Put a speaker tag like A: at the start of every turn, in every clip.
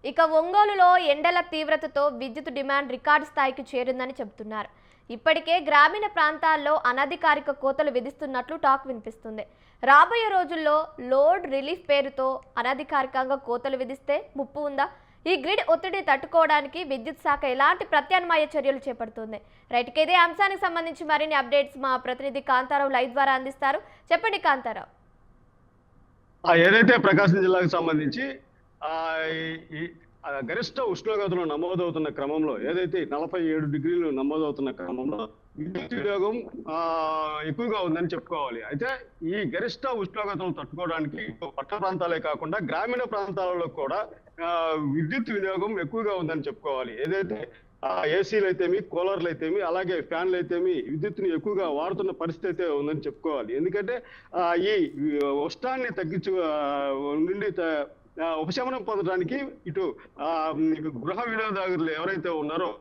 A: ఇక ఒంగోలులో ఎండల తీవ్రతతో విద్యుత్ డిమాండ్ రికార్డు స్థాయికి చేరిందని చెబుతున్నారు. ఇప్పటికే గ్రామీణ ప్రాంతాల్లో అనధికారిక కోతలు విధిస్తున్నట్లు టాక్ వినిపిస్తుంది. రాబోయే రోజుల్లో లోడ్ రిలీఫ్ పేరుతో అనధికారికంగా కోతలు విధిస్తే ముప్పు ఉందా? ఈ గ్రిడ్ ఒత్తిడి తట్టుకోవడానికి విద్యుత్ శాఖ ఎలాంటి ప్రత్యామ్నాయ చర్యలు చేపడుతుంది? రైట్, ఇదే అంశానికి సంబంధించి మరిన్ని అప్డేట్స్ మా ప్రతినిధి కాంతారావు లైవ్ ద్వారా అందిస్తారు. చెప్పండి కాంతారావు.
B: ఏదైతే ప్రకాశం జిల్లాకు సంబంధించి గరిష్ట ఉష్ణోగ్రతలు నమోదవుతున్న క్రమంలో ఏదైతే 47 డిగ్రీలు నమోదవుతున్న క్రమంలో విద్యుత్ వినియోగం ఎక్కువగా ఉందని చెప్పుకోవాలి. అయితే ఈ గరిష్ట ఉష్ణోగ్రతలు తట్టుకోవడానికి పట్టణ ప్రాంతాలే కాకుండా గ్రామీణ ప్రాంతాలలో కూడా విద్యుత్ వినియోగం ఎక్కువగా ఉందని చెప్పుకోవాలి. ఏదైతే ఏసీలు అయితేమి, కూలర్లు అయితేమి, అలాగే ఫ్యాన్లు అయితేమి విద్యుత్తుని ఎక్కువగా వాడుతున్న పరిస్థితి అయితే ఉందని చెప్పుకోవాలి. ఎందుకంటే ఈ ఉష్ణాన్ని తగ్గించు నుండి ఉపశమనం పొందడానికి ఇటు గృహ వినియోగదారులు ఎవరైతే ఉన్నారో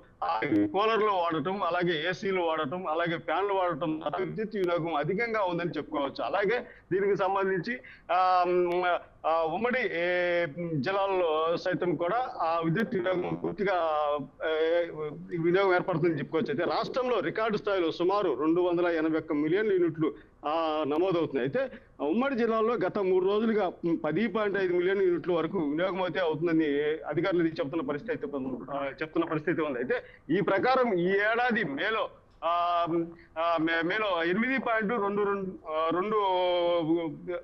B: కూలర్లు వాడటం, అలాగే ఏసీలు వాడటం, అలాగే ఫ్యాన్లు వాడటం విద్యుత్ వినియోగం అధికంగా ఉందని చెప్పుకోవచ్చు. అలాగే దీనికి సంబంధించి ఉమ్మడి జిల్లాల్లో సైతం కూడా ఆ విద్యుత్ వినియోగం పూర్తిగా వినియోగం ఏర్పడుతుందని చెప్పుకోవచ్చు. అయితే రాష్ట్రంలో రికార్డు స్థాయిలో సుమారు 281 మిలియన్ యూనిట్లు నమోదవుతున్నాయి. అయితే ఉమ్మడి జిల్లాలో గత 3 రోజులుగా 10.5 మిలియన్ యూనిట్ల వరకు వినియోగం అయితే అవుతుందని అధికారులు చెప్తున్న పరిస్థితి ఉంది. అయితే ఈ ప్రకారం ఈ ఏడాది మేలో 8.22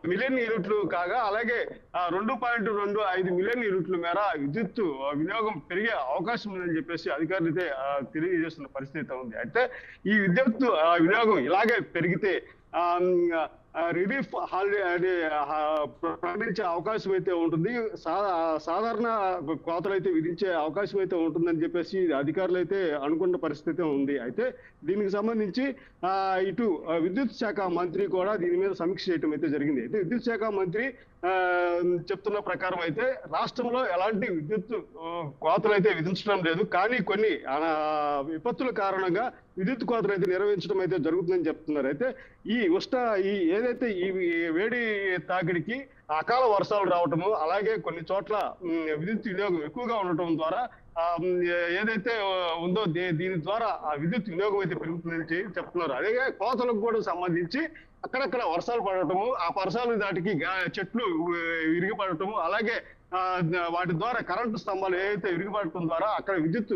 B: మిలియన్ యూనిట్లు కాగా, అలాగే 2.25 మిలియన్ యూనిట్ల మేర విద్యుత్ వినియోగం పెరిగే అవకాశం ఉందని చెప్పేసి అధికారులు అయితే తెలియజేస్తున్న పరిస్థితి ఉంది. అయితే ఈ విద్యుత్ వినియోగం ఇలాగే పెరిగితే రిలీఫ్ హాలిడే ప్రకటించే అవకాశం అయితే ఉంటుంది. సాధారణ కోతలు అయితే విధించే అవకాశం అయితే ఉంటుందని చెప్పేసి అధికారులు అయితే అనుకున్న పరిస్థితి ఉంది. అయితే దీనికి సంబంధించి ఇటు విద్యుత్ శాఖ మంత్రి కూడా దీని మీద సమీక్ష చేయడం అయితే జరిగింది. అయితే విద్యుత్ శాఖ మంత్రి చెప్తున్న ప్రకారం అయితే రాష్ట్రంలో ఎలాంటి విద్యుత్ కోతలు అయితే విధించడం లేదు, కానీ కొన్ని విపత్తుల కారణంగా విద్యుత్ కోతలు అయితే నిర్వహించడం అయితే జరుగుతుందని చెప్తున్నారు. అయితే ఈ ఏదైతే ఈ వేడి తాకిడికి అకాల వర్షాలు రావటము, అలాగే కొన్ని చోట్ల విద్యుత్ వినియోగం ఎక్కువగా ఉండటం ద్వారా ఏదైతే ఉందో దీని ద్వారా ఆ విద్యుత్ వినియోగం అయితే పెరుగుతుందని చెప్తున్నారు. అలాగే కోతలకు కూడా సంబంధించి అక్కడక్కడ వర్షాలు పడటము, ఆ వర్షాలు దాటికి చెట్లు విరిగిపడటము, అలాగే వాటి ద్వారా కరెంటు స్తంభాలు ఏదైతే విరిగిపడటం ద్వారా అక్కడ విద్యుత్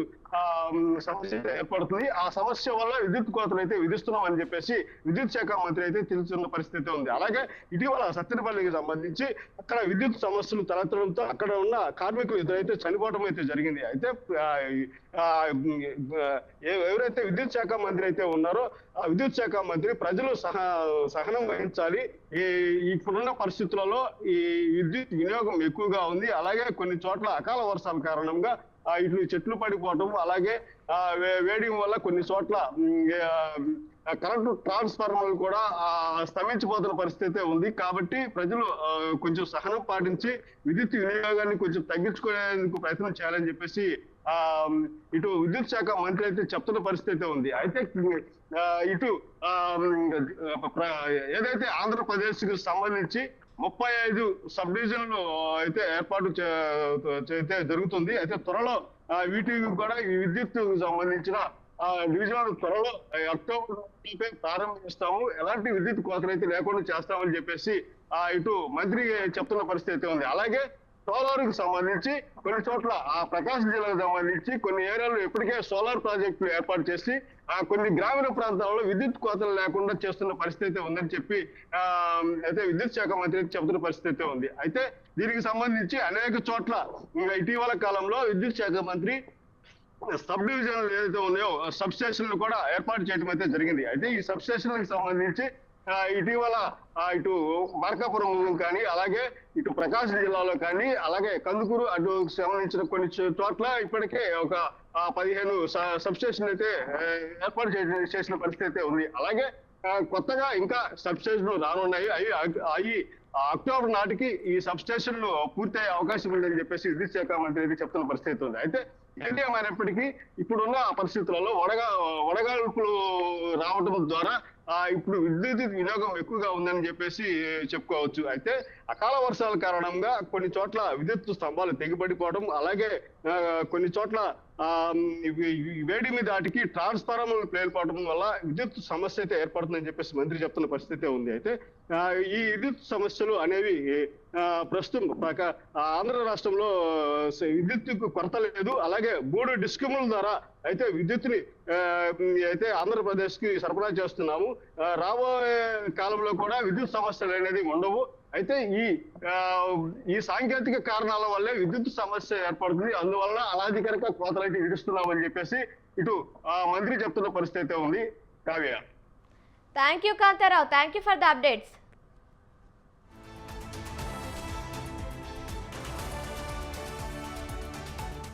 B: సమస్య ఏర్పడుతుంది. ఆ సమస్య వల్ల విద్యుత్ కోతలు అయితే విధిస్తున్నాం అని చెప్పేసి విద్యుత్ శాఖ మంత్రి అయితే తెలుస్తున్న పరిస్థితి ఉంది. అలాగే ఇటీవల సత్తెనపల్లికి సంబంధించి అక్కడ విద్యుత్ సమస్యలు తలెత్తడంతో అక్కడ ఉన్న కార్మికులు ఇద్దరైతే చనిపోవడం అయితే జరిగింది. అయితే ఎవరైతే విద్యుత్ శాఖ మంత్రి అయితే ఉన్నారో ఆ విద్యుత్ శాఖ మంత్రి ప్రజలు సహనం వహించాలి, ఇప్పుడున్న పరిస్థితులలో ఈ విద్యుత్ వినియోగం ఎక్కువగా ఉంది, అలాగే కొన్ని చోట్ల అకాల వర్షాల కారణంగా ఇటు చెట్లు పడిపోవటం, అలాగే వేడి వల్ల కొన్ని చోట్ల కరెంటు ట్రాన్స్ఫార్మర్లు కూడా స్తంభించిపోతున్న పరిస్థితి ఉంది. కాబట్టి ప్రజలు కొంచెం సహనం పాటించి విద్యుత్ వినియోగాన్ని కొంచెం తగ్గించుకునేందుకు ప్రయత్నం చేయాలని చెప్పేసి ఇటు విద్యుత్ శాఖ మంత్రి అయితే చెప్తున్న పరిస్థితి ఉంది. అయితే ఇటు ఏదైతే ఆంధ్రప్రదేశ్ కు సంబంధించి 35 సబ్ డివిజన్లు అయితే ఏర్పాటు అయితే జరుగుతుంది. అయితే త్వరలో వీటికి కూడా ఈ విద్యుత్ సంబంధించిన డివిజన్ త్వరలో అక్టోబర్ ప్రారంభిస్తాము, ఎలాంటి విద్యుత్ కోతలు అయితే లేకుండా చేస్తామని చెప్పేసి ఇటు మంత్రి చెప్తున్న పరిస్థితి ఉంది. అలాగే సోలార్ కు సంబంధించి కొన్ని చోట్ల ప్రకాశం జిల్లాకు సంబంధించి కొన్ని ఏరియాలో ఇప్పటికే సోలార్ ప్రాజెక్టులు ఏర్పాటు చేసి కొన్ని గ్రామీణ ప్రాంతాల్లో విద్యుత్ కోతలు లేకుండా చేస్తున్న పరిస్థితి ఉందని చెప్పి అయితే విద్యుత్ శాఖ మంత్రి చెబుతున్న పరిస్థితి ఉంది. అయితే దీనికి సంబంధించి అనేక చోట్ల ఇటీవల కాలంలో విద్యుత్ శాఖ మంత్రి సబ్ డివిజన్లు ఏదైతే ఉన్నాయో సబ్ స్టేషన్లు కూడా ఏర్పాటు చేయడం అయితే జరిగింది. అయితే ఈ సబ్ స్టేషన్లకు సంబంధించి ఇటీవల ఇటు మార్కాపురం కానీ, అలాగే ఇటు ప్రకాశం జిల్లాలో కానీ, అలాగే కందుకూరు అటు సంబంధించిన కొన్ని చోట్ల ఇప్పటికే ఒక 15 సబ్ స్టేషన్ అయితే ఏర్పాటు చేసిన పరిస్థితి అయితే ఉంది. అలాగే కొత్తగా ఇంకా సబ్ స్టేషన్లు రానున్నాయి. అవి అక్టోబర్ నాటికి ఈ సబ్ స్టేషన్లు పూర్తయ్యే అవకాశం ఉందని చెప్పేసి విద్యుత్ శాఖ మంత్రి చెప్తున్న పరిస్థితి ఉంది. అయితే ఏదేమైనప్పటికీ ఇప్పుడున్న పరిస్థితులలో వడగాల్పులు రావడం ద్వారా ఇప్పుడు విద్యుత్ వినియోగం ఎక్కువగా ఉందని చెప్పేసి చెప్పుకోవచ్చు. అయితే అకాల వర్షాల కారణంగా కొన్ని చోట్ల విద్యుత్ స్తంభాలు తెగిపడిపోవడం, అలాగే కొన్ని చోట్ల వేడి మీద దాటికి ట్రాన్స్ఫార్మర్లు పేలిపోవడం వల్ల విద్యుత్ సమస్య అయితే ఏర్పడుతుందని చెప్పేసి మంత్రి చెప్తున్న పరిస్థితి ఉంది. అయితే ఈ విద్యుత్ సమస్యలు అనేవి ప్రస్తుతం ఆంధ్ర రాష్ట్రంలో విద్యుత్ కొరత లేదు. అలాగే 3 డిస్కమ్ల ద్వారా అయితే విద్యుత్ని అయితే ఆంధ్రప్రదేశ్ కి సరఫరా చేస్తున్నాము. రాబోయే కాలంలో కూడా విద్యుత్ సమస్యలు అనేది ఉండవు. అయితే ఈ సాంకేతిక కారణాల వల్లే విద్యుత్ సమస్య ఏర్పడుతుంది. అందువల్ల అనాధికారిక కోతలైతే విడుస్తున్నామని చెప్పేసి ఇటు మంత్రి చెప్తున్న పరిస్థితి అయితే ఉంది. Kavya.
A: Thank you Kantharao, thank you for the updates.